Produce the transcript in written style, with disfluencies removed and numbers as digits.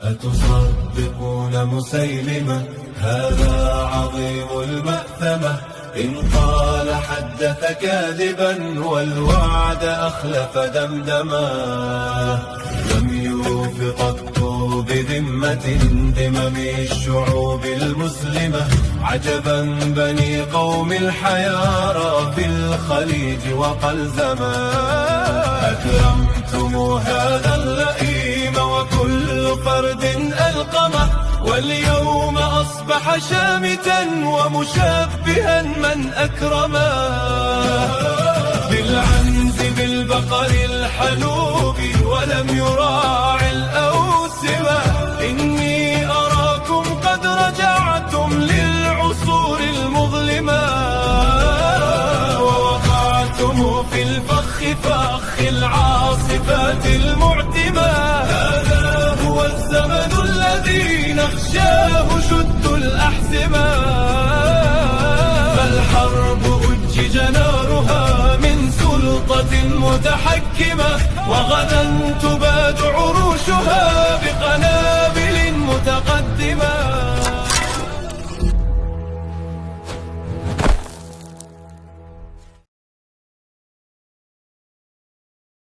أتصدقون مسيلمة هذا عظيم المأثمة، إن قال حدث كاذبا والوعد أخلف دمدما. لم يوف قط بذمة ذمم الشعوب المسلمة، عجبا بني قوم الحيارى في الخليج وقلزما. أكرمتم هذا اللئيم وكل فرد ألقمه، واليوم أصبح شامتا ومشبها من أكرمه. بالعنز بالبقر الحنوب ولم يراعي الأوسمة، إني أراكم قد رجعتم للعصور المظلمة، ووقعتم في الفخ فخ العاصفات المعتمة. هذا هو الزمن الذي نخشاه شد الأحزمة، فالحرب أجج نارها من سلطة متحكمة، وغدا تباد عروشها بقنابل متقدمة.